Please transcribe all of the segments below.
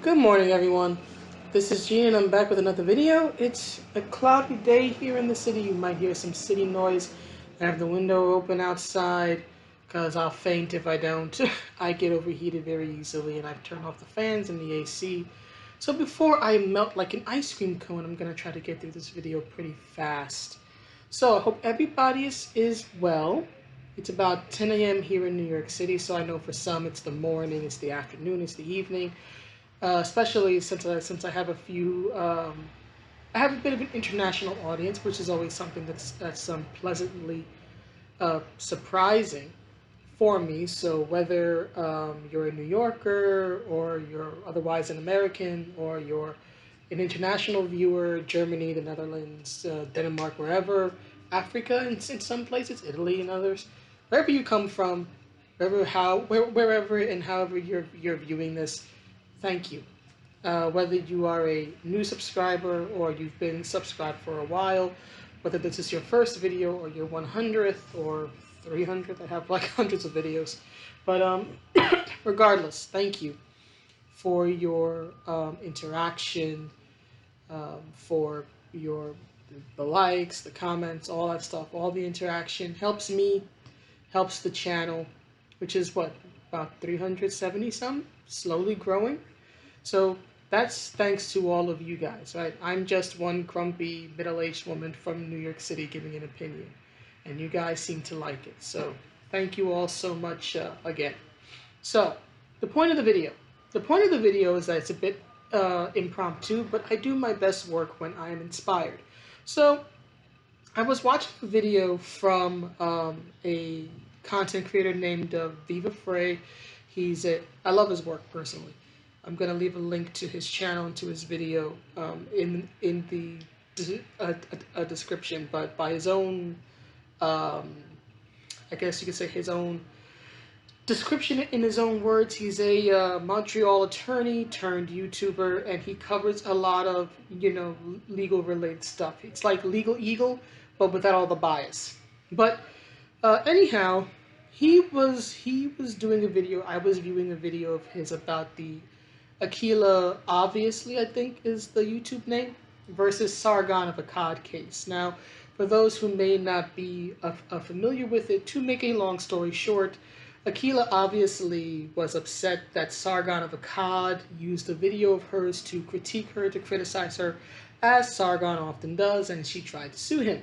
Good morning, everyone. This is Gina and I'm back with another video. It's a cloudy day here in the city. You might hear some city noise. I have the window open outside because I'll faint if I don't. I get overheated very easily and I've turned off the fans and the AC. So before I melt like an ice cream cone, I'm going to try to get through this video pretty fast. So I hope everybody is well. It's about 10 a.m. here in New York City, so I know for some it's the morning, it's the afternoon, it's the evening. Especially since I have a few, I have a bit of an international audience, which is always something that's pleasantly surprising for me. So whether you're a New Yorker or you're otherwise an American or you're an international viewer, Germany, the Netherlands, Denmark, wherever, Africa in some places, Italy and others, wherever you come from, wherever and however you're viewing this. Thank you. Whether you are a new subscriber or you've been subscribed for a while, whether this is your first video or your 100th or 300th, I have like hundreds of videos. But regardless, thank you for your interaction, for the likes, the comments, all that stuff. All the interaction helps me, helps the channel, which is what, about 370 some, slowly growing. So that's thanks to all of you guys, right? I'm just one grumpy middle-aged woman from New York City giving an opinion, and you guys seem to like it. So thank you all so much again. So the point of the video is that it's a bit impromptu, but I do my best work when I am inspired. So I was watching a video from a content creator named Viva Frey. I love his work personally. I'm going to leave a link to his channel and to his video in the description, but by his own, I guess you could say his own description in his own words, he's a Montreal attorney turned YouTuber, and he covers a lot of, legal related stuff. It's like Legal Eagle, but without all the bias. But anyhow, he was doing a video. I was viewing a video of his about the Akilah Obviously, I think is the YouTube name, versus Sargon of Akkad case. Now, for those who may not be familiar with it, to make a long story short, Akilah Obviously was upset that Sargon of Akkad used a video of hers to critique her, to criticize her, as Sargon often does, and she tried to sue him.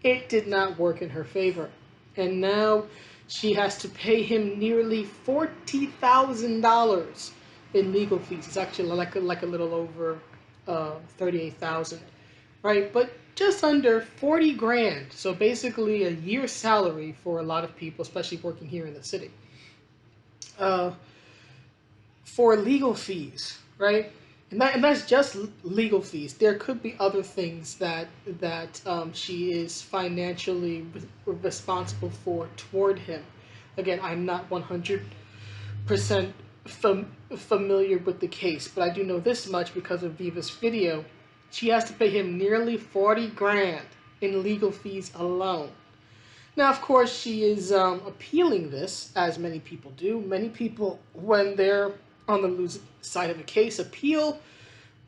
It did not work in her favor, and now she has to pay him nearly $40,000 in legal fees. It's actually like a little over 38,000, right? But just under 40 grand. So basically a year's salary for a lot of people, especially working here in the city, for legal fees, right? And that's just legal fees. There could be other things that she is financially responsible for toward him. Again, I'm not 100% familiar with the case, but I do know this much because of Viva's video. She has to pay him nearly 40 grand in legal fees alone. Now, of course, she is appealing this, as many people do. Many people, when they're on the losing side of a case, appeal,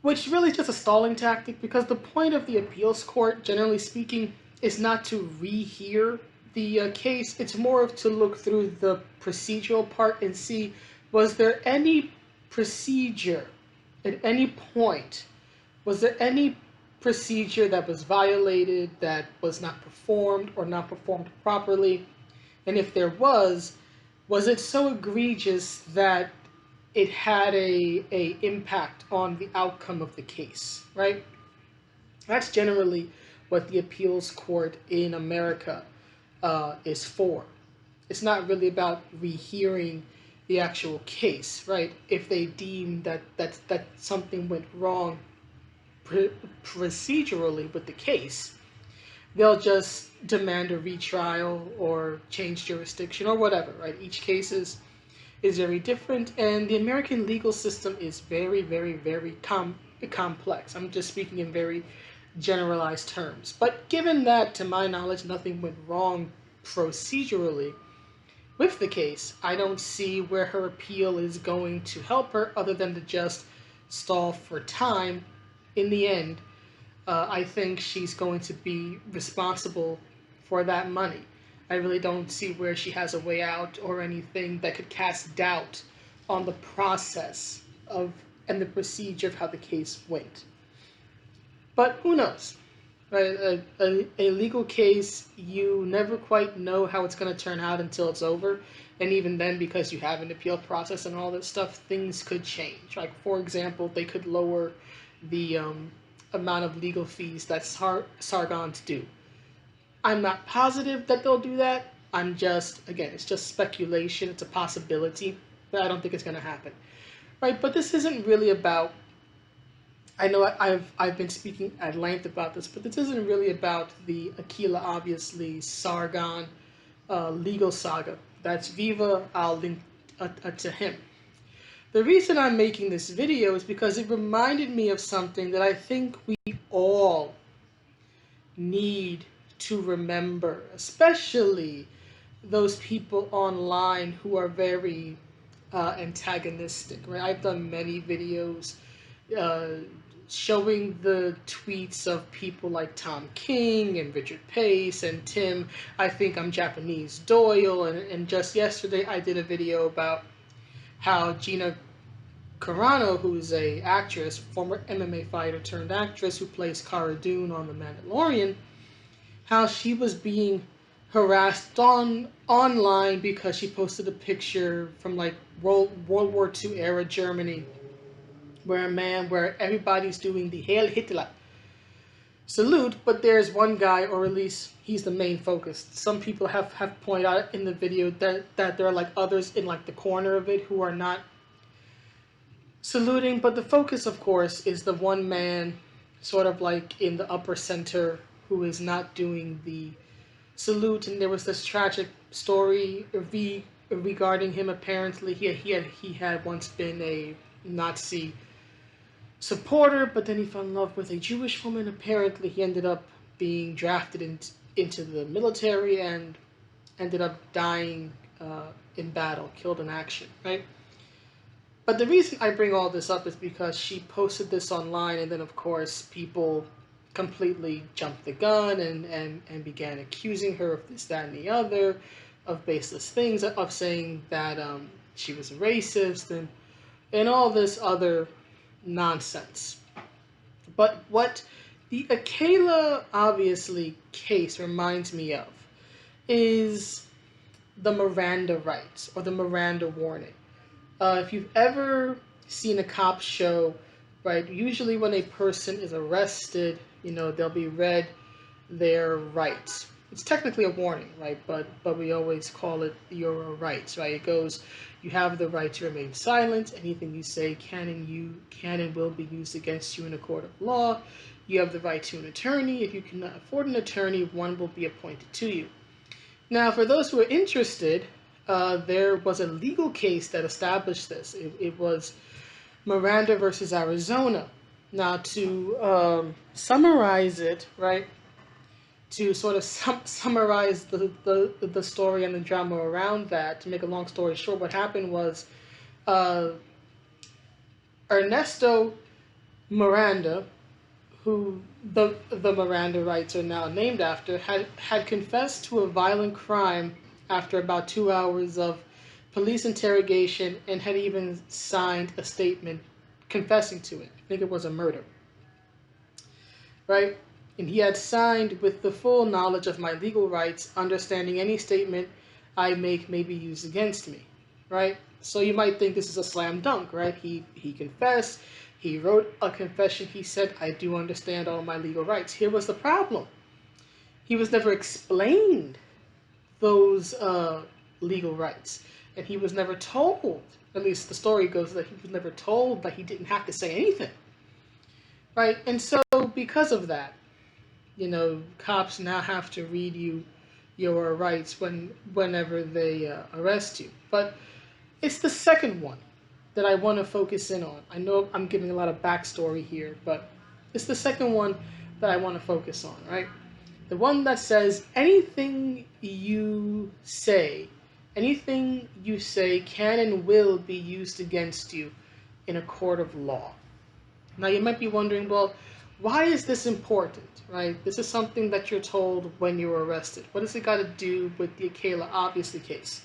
which really is just a stalling tactic, because the point of the appeals court, generally speaking, is not to rehear the case. It's more of to look through the procedural part and see, was there any procedure at any point? Was there any procedure that was violated, that was not performed or not performed properly? And if there was it so egregious that it had a impact on the outcome of the case, right? That's generally what the appeals court in America is for. It's not really about rehearing the actual case, right? If they deem that something went wrong procedurally with the case, they'll just demand a retrial or change jurisdiction or whatever, right? Each case is very different, and the American legal system is very, very, very complex. I'm just speaking in very generalized terms. But given that, to my knowledge, nothing went wrong procedurally, with the case, I don't see where her appeal is going to help her other than to just stall for time. In the end, I think she's going to be responsible for that money. I really don't see where she has a way out or anything that could cast doubt on the process of and the procedure of how the case went. But who knows? Right? A legal case, you never quite know how it's going to turn out until it's over. And even then, because you have an appeal process and all this stuff, things could change. Like, for example, they could lower the amount of legal fees that Sargon's do. I'm not positive that they'll do that. I'm just, again, it's just speculation. It's a possibility, but I don't think it's going to happen. Right? But this isn't really about, I know I've been speaking at length about this, but this isn't really about the Akilah Obviously Sargon legal saga. That's Viva. I'll link to him. The reason I'm making this video is because it reminded me of something that I think we all need to remember, especially those people online who are very antagonistic. Right? I've done many videos showing the tweets of people like Tom King and Richard Pace and Tim, I think I'm Japanese Doyle, and just yesterday I did a video about how Gina Carano, who's a actress, former MMA fighter turned actress who plays Cara Dune on The Mandalorian, how she was being harassed online because she posted a picture from like World War II era Germany where everybody's doing the Hail Hitler salute, but there's one guy, or at least he's the main focus. Some people have pointed out in the video that there are like others in like the corner of it who are not saluting, but the focus, of course, is the one man sort of like in the upper center who is not doing the salute. And there was this tragic story regarding him. Apparently he had once been a Nazi supporter, but then he fell in love with a Jewish woman. Apparently he ended up being drafted into the military and ended up dying in battle, killed in action, right? But the reason I bring all this up is because she posted this online, and then of course people completely jumped the gun and began accusing her of this, that, and the other, of baseless things, of saying that she was a racist and all this other nonsense. But what the Akilah Obviously case reminds me of is the Miranda Rights, or the Miranda warning. If you've ever seen a cop show, right, usually when a person is arrested, they'll be read their rights. It's technically a warning, right, but we always call it your rights, right? It goes, you have the right to remain silent. Anything you say can and will be used against you in a court of law. You have the right to an attorney. If you cannot afford an attorney, one will be appointed to you. Now, for those who are interested, there was a legal case that established this. It was Miranda versus Arizona. Now, to summarize it, right, to sort of summarize the story and the drama around that, to make a long story short, what happened was Ernesto Miranda, who the Miranda Rights are now named after, had confessed to a violent crime after about 2 hours of police interrogation, and had even signed a statement confessing to it. I think it was a murder, right? And he had signed with the full knowledge of my legal rights, understanding any statement I make may be used against me, right? So you might think this is a slam dunk, right? He confessed, he wrote a confession, he said, I do understand all my legal rights. Here was the problem. He was never explained those legal rights, and he was never told, at least the story goes that he was never told that he didn't have to say anything, right? And so because of that, cops now have to read you your rights whenever they arrest you. But it's the second one that I want to focus in on. I know I'm giving a lot of backstory here, but it's the second one that I want to focus on, right? The one that says anything you say Anything you say can and will be used against you in a court of law. Now you might be wondering, well, why is this important, right? This is something that you're told when you're arrested. What has it got to do with the Akilah Obviously case?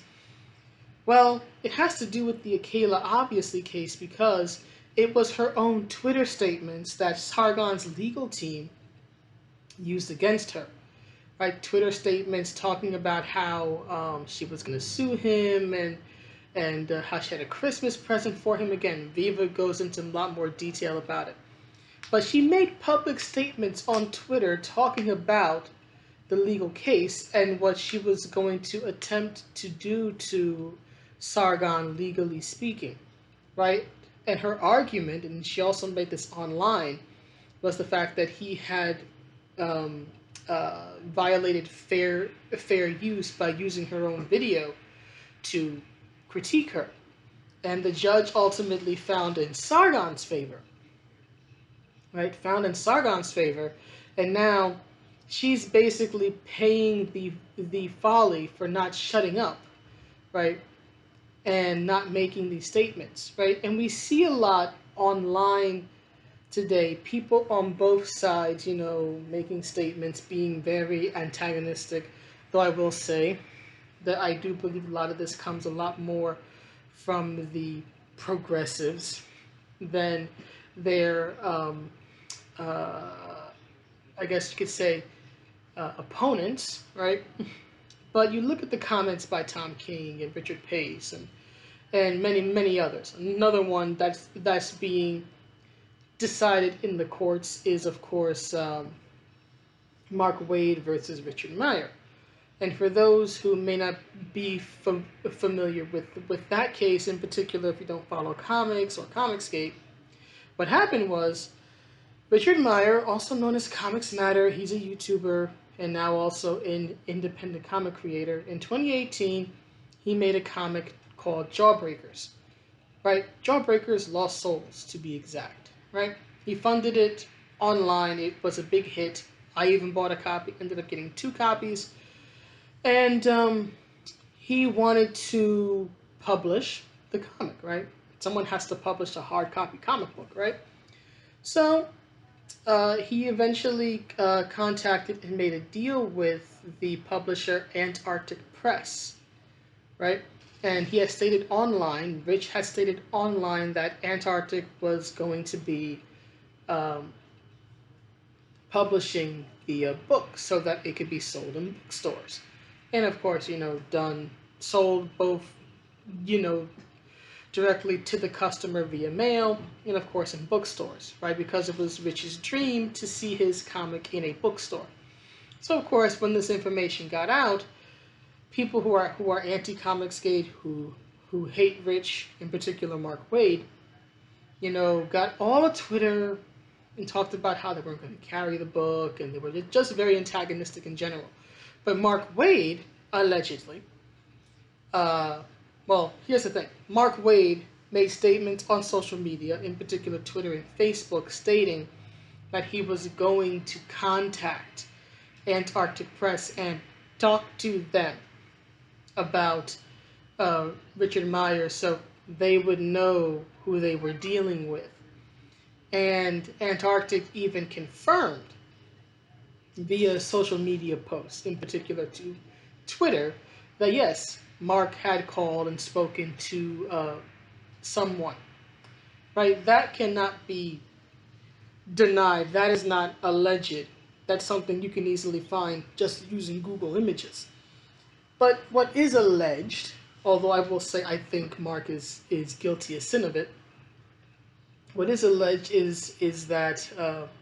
Well, it has to do with the Akilah Obviously case because it was her own Twitter statements that Sargon's legal team used against her. Right? Twitter statements talking about how she was going to sue him and how she had a Christmas present for him. Again, Viva goes into a lot more detail about it. But she made public statements on Twitter talking about the legal case and what she was going to attempt to do to Sargon, legally speaking, right? And her argument, and she also made this online, was the fact that he had violated fair use by using her own video to critique her. And the judge ultimately found in Sargon's favor, right? Found in Sargon's favor, and now she's basically paying the folly for not shutting up, right? And not making these statements, right? And we see a lot online today, people on both sides, you know, making statements, being very antagonistic, though I will say that I do believe a lot of this comes a lot more from the progressives than their, I guess you could say, opponents, right? But you look at the comments by Tom King and Richard Pace and many others. Another one that's being decided in the courts is, of course, Mark Waid versus Richard Meyer. And for those who may not be familiar with that case in particular, if you don't follow comics or Comicsgate, what happened was Richard Meyer, also known as Comics Matter, he's a YouTuber and now also an independent comic creator. In 2018, he made a comic called Jawbreakers, right? Jawbreakers Lost Souls, to be exact, right? He funded it online. It was a big hit. I even bought a copy, ended up getting 2 copies. And he wanted to publish the comic, right? Someone has to publish a hard copy comic book, right? So he eventually contacted and made a deal with the publisher Antarctic Press, right? And he has stated online, Rich has stated online, that Antarctic was going to be publishing the book so that it could be sold in bookstores. And of course, you know, sold both, you know, directly to the customer via mail, and of course in bookstores, right? Because it was Rich's dream to see his comic in a bookstore. So of course, when this information got out, people who are anti-Comicsgate, who hate Rich, in particular Mark Waid, you know, got all of Twitter and talked about how they weren't going to carry the book, and they were just very antagonistic in general. But Mark Waid, allegedly, well, here's the thing. Mark Waid made statements on social media, in particular Twitter and Facebook, stating that he was going to contact Antarctic Press and talk to them about Richard Meyer so they would know who they were dealing with. And Antarctic even confirmed via social media posts, in particular to Twitter, that yes, Mark had called and spoken to someone, right? That cannot be denied. That is not alleged. That's something you can easily find just using Google Images. But what is alleged, although I will say I think Mark is guilty as sin of it, what is alleged is that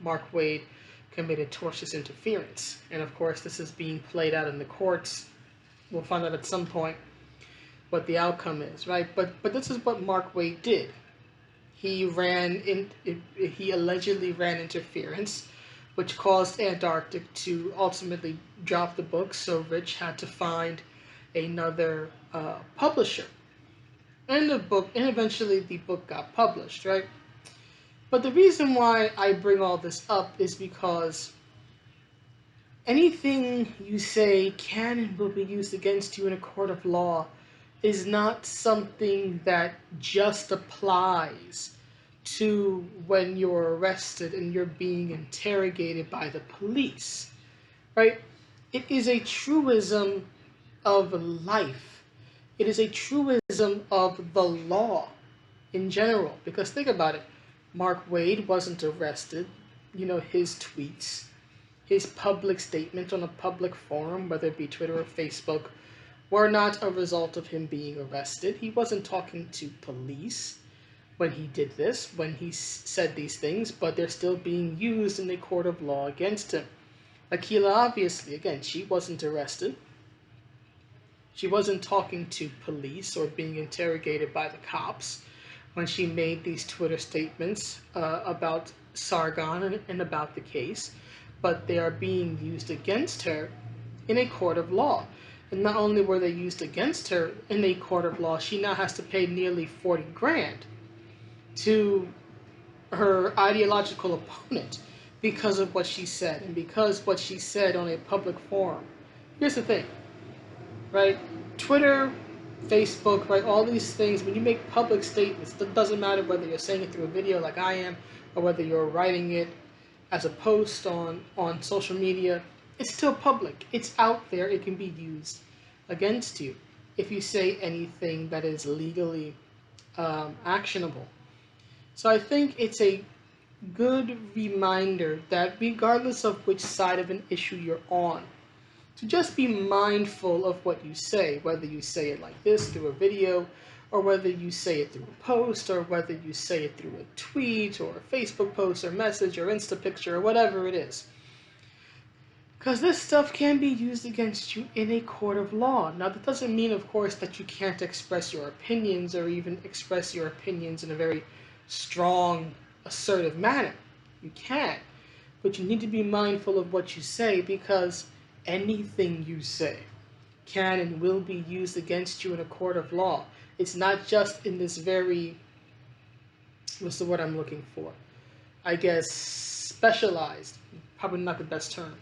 Mark Waid committed tortious interference. And of course, this is being played out in the courts. We'll find out at some point what the outcome is, right? But this is what Mark Waid did. He allegedly ran interference, which caused Antarctic to ultimately drop the book. So Rich had to find another publisher, and eventually the book got published, right? But the reason why I bring all this up is because anything you say can and will be used against you in a court of law is not something that just applies to when you're arrested and you're being interrogated by the police, right? It is a truism of life. It is a truism of the law in general. Because think about it, Mark Waid wasn't arrested. You know, his tweets, his public statements on a public forum, whether it be Twitter or Facebook, were not a result of him being arrested. He wasn't talking to police when he did this, when he said these things, but they're still being used in a court of law against him. Akilah, obviously, again, she wasn't arrested. She wasn't talking to police or being interrogated by the cops when she made these Twitter statements about Sargon and about the case, but they are being used against her in a court of law. And not only were they used against her in a court of law, she now has to pay nearly 40 grand to her ideological opponent because of what she said, and because what she said on a public forum. Here's the thing, right? Twitter, Facebook, right? All these things, when you make public statements, it doesn't matter whether you're saying it through a video like I am, or whether you're writing it as a post on social media, it's still public. It's out there. It can be used against you if you say anything that is legally actionable. So I think it's a good reminder that regardless of which side of an issue you're on, to just be mindful of what you say, whether you say it like this through a video, or whether you say it through a post, or whether you say it through a tweet, or a Facebook post, or message, or Insta picture, or whatever it is. Because this stuff can be used against you in a court of law. Now, that doesn't mean, of course, that you can't express your opinions, or even express your opinions in a very strong, assertive manner. You can. But you need to be mindful of what you say, because anything you say can and will be used against you in a court of law. It's not just in this very, what's the word I'm looking for? I guess specialized, probably not the best term,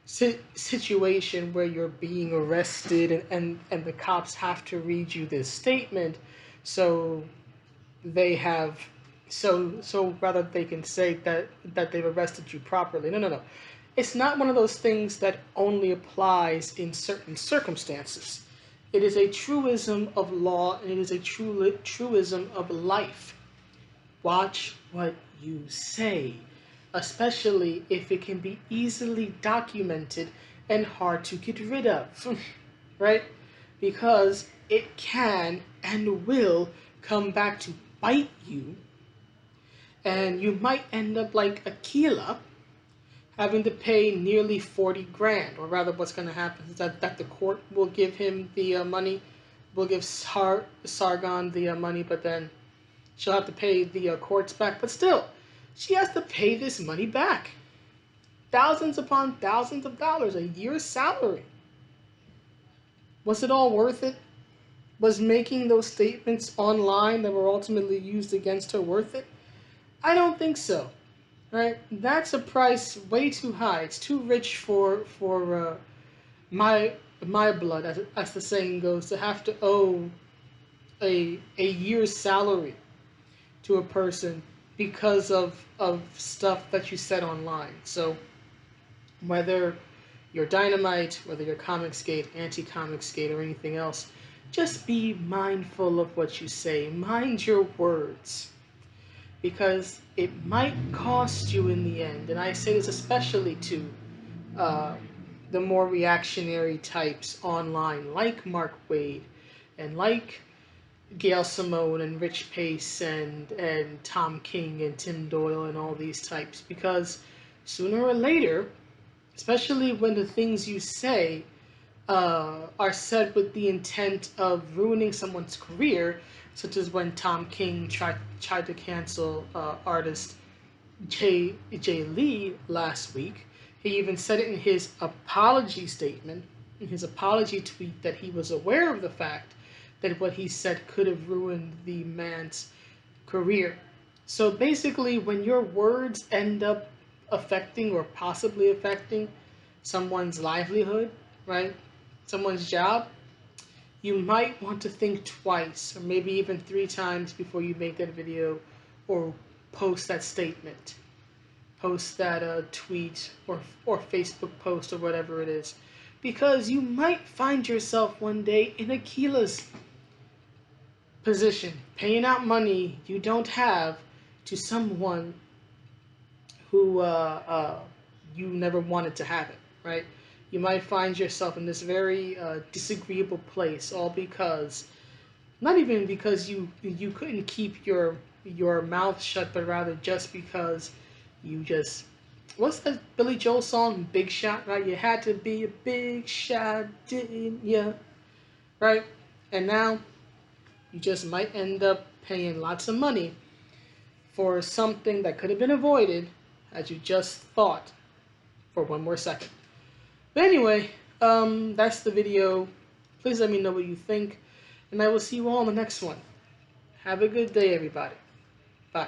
situation where you're being arrested and the cops have to read you this statement so they have, so rather they can say that they've arrested you properly. No. It's not one of those things that only applies in certain circumstances. It is a truism of law, and it is a truism of life. Watch what you say, especially if it can be easily documented and hard to get rid of, right? Because it can and will come back to bite you, and you might end up like Akilah, having to pay nearly 40 grand, or rather what's going to happen is that the court will give him the money, will give Sargon the money, but then she'll have to pay the courts back. But still, she has to pay this money back. Thousands upon thousands of dollars, a year's salary. Was it all worth it? Was making those statements online that were ultimately used against her worth it? I don't think so. Right? That's a price way too high. It's too rich for my blood, as the saying goes, to have to owe a year's salary to a person because of stuff that you said online. So whether you're Dynamite, whether you're Comicsgate, Anti-Comicsgate, or anything else, just be mindful of what you say. Mind your words, because it might cost you in the end. And I say this especially to the more reactionary types online, like Mark Waid, and like Gail Simone, and Rich Pace, and Tom King, and Tim Doyle, and all these types. Because sooner or later, especially when the things you say are said with the intent of ruining someone's career, such as when Tom King tried to cancel artist Jay Lee last week. He even said it in his apology statement, in his apology tweet, that he was aware of the fact that what he said could have ruined the man's career. So basically, when your words end up affecting or possibly affecting someone's livelihood, right, someone's job, you might want to think twice or maybe even 3 times before you make that video or post that statement, post that tweet or Facebook post or whatever it is, because you might find yourself one day in Akilah's position, paying out money you don't have to someone who you never wanted to have it, right? You might find yourself in this very disagreeable place, all because, not even because you couldn't keep your mouth shut, but rather just because you just, what's that Billy Joel song, Big Shot, right? You had to be a big shot, didn't ya? Right? And now you just might end up paying lots of money for something that could have been avoided had you just thought for one more second. But anyway, that's the video. Please let me know what you think, and I will see you all in the next one. Have a good day, everybody. Bye.